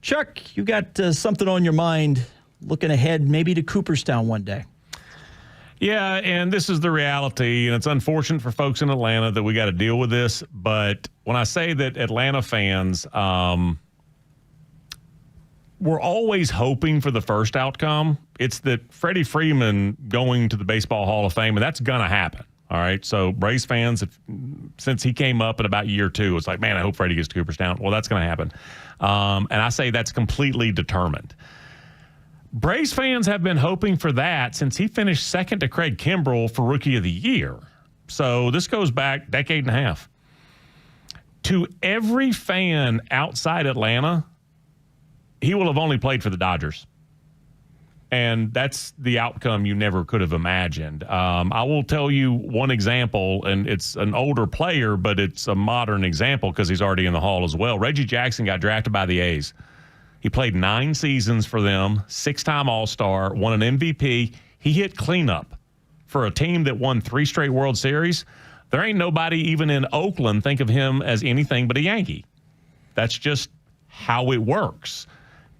Chuck, you got something on your mind looking ahead maybe to Cooperstown one day. Yeah, and this is the reality, and it's unfortunate for folks in Atlanta that we got to deal with this. But when I say that Atlanta fans, we're always hoping for the first outcome. It's that Freddie Freeman going to the Baseball Hall of Fame, and that's going to happen. All right, so Braves fans, since he came up in about year two, it's like, man, I hope Freddie gets to Cooperstown. Well, that's going to happen. And I say that's completely determined. Braves fans have been hoping for that since he finished second to Craig Kimbrell for Rookie of the Year. So this goes back a decade and a half. To every fan outside Atlanta, he will have only played for the Dodgers. And that's the outcome you never could have imagined. I will tell you one example, and it's an older player, but it's a modern example because he's already in the Hall as well. Reggie Jackson got drafted by the A's. He played 9 seasons for them, 6-time All-Star, won an MVP. He hit cleanup for a team that won 3 straight World Series. There ain't nobody even in Oakland think of him as anything but a Yankee. That's just how it works.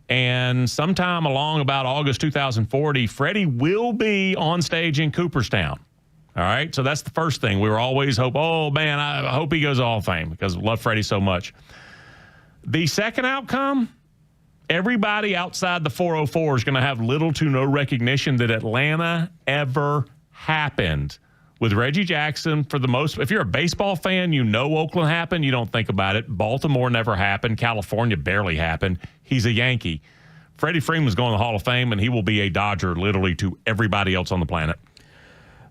And sometime along about August 2040, Freddie will be on stage in Cooperstown. All right? So that's the first thing. We were always I hope he goes to Hall of Fame because we love Freddie so much. The second outcome, everybody outside the 404 is going to have little to no recognition that Atlanta ever happened. With Reggie Jackson, for the most, if you're a baseball fan, you know Oakland happened. You don't think about it. Baltimore never happened. California barely happened. He's a Yankee. Freddie Freeman's going to the Hall of Fame, and he will be a Dodger literally to everybody else on the planet.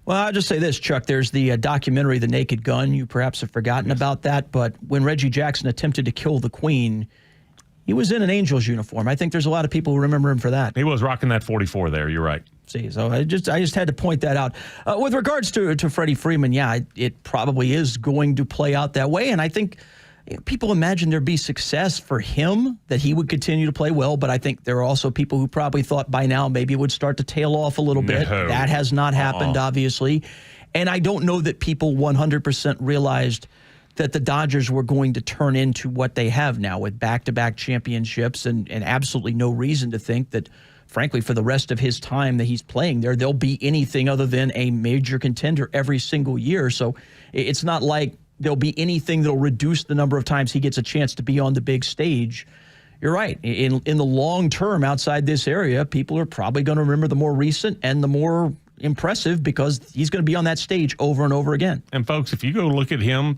Well, I'll just say this, Chuck. There's the documentary, The Naked Gun. You perhaps have forgotten about that. But when Reggie Jackson attempted to kill the Queen, he was in an Angels uniform. I think there's a lot of people who remember him for that. He was rocking that 44 there. You're right. See, so I just had to point that out. With regards to Freddie Freeman, yeah, it probably is going to play out that way. And I think people imagine there'd be success for him, that he would continue to play well. But I think there are also people who probably thought by now maybe it would start to tail off a little bit. That has not happened, obviously. And I don't know that people 100% realized that the Dodgers were going to turn into what they have now with back-to-back championships and absolutely no reason to think that, frankly, for the rest of his time that he's playing there, there'll be anything other than a major contender every single year. So it's not like there'll be anything that'll reduce the number of times he gets a chance to be on the big stage. You're right. In the long term outside this area, people are probably going to remember the more recent and the more impressive because he's going to be on that stage over and over again. And folks, if you go look at him,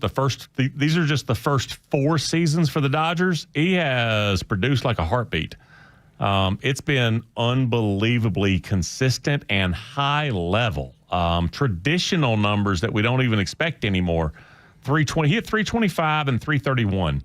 these are just the first 4 seasons for the Dodgers. He has produced like a heartbeat. It's been unbelievably consistent and high level. Traditional numbers that we don't even expect anymore. 320. He hit 325 and 331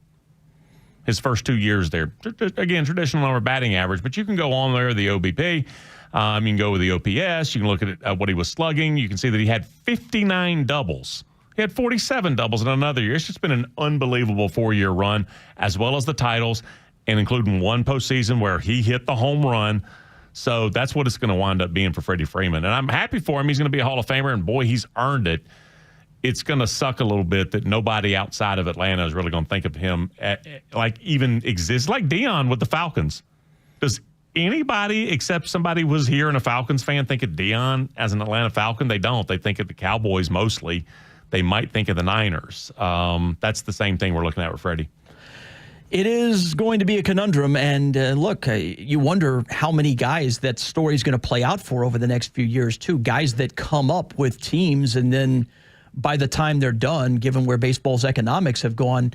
his first 2 years there. Again, traditional number batting average, but you can go on there, the OBP. You can go with the OPS. You can look at what he was slugging. You can see that he had 59 doubles. He had 47 doubles in another year. It's just been an unbelievable 4-year run, as well as the titles, and including one postseason where he hit the home run. So that's what it's going to wind up being for Freddie Freeman. And I'm happy for him. He's going to be a Hall of Famer, and boy, he's earned it. It's going to suck a little bit that nobody outside of Atlanta is really going to think of him like even exists. Like Deion with the Falcons. Does anybody except somebody who was here and a Falcons fan think of Deion as an Atlanta Falcon? They don't. They think of the Cowboys mostly. They might think of the Niners. That's the same thing we're looking at with Freddie. It is going to be a conundrum, and look, you wonder how many guys that story's going to play out for over the next few years, too. Guys that come up with teams, and then by the time they're done, given where baseball's economics have gone,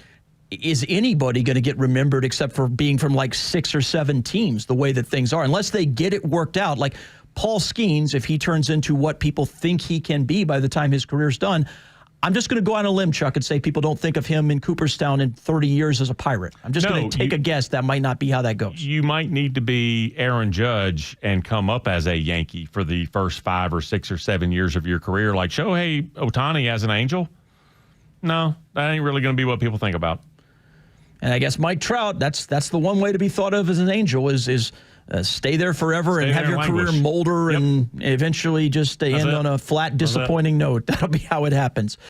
is anybody going to get remembered except for being from like 6 or 7 teams, the way that things are? Unless they get it worked out, like Paul Skeens, if he turns into what people think he can be by the time his career's done, I'm just going to go on a limb, Chuck, and say people don't think of him in Cooperstown in 30 years as a Pirate. I'm just going to take a guess that might not be how that goes. You might need to be Aaron Judge and come up as a Yankee for the first 5 or 6 or 7 years of your career. Like Shohei Ohtani as an Angel? No, that ain't really going to be what people think about. And I guess Mike Trout, that's the one way to be thought of as an Angel is stay there forever and have your career molder and eventually just end on a flat, disappointing note. That'll be how it happens.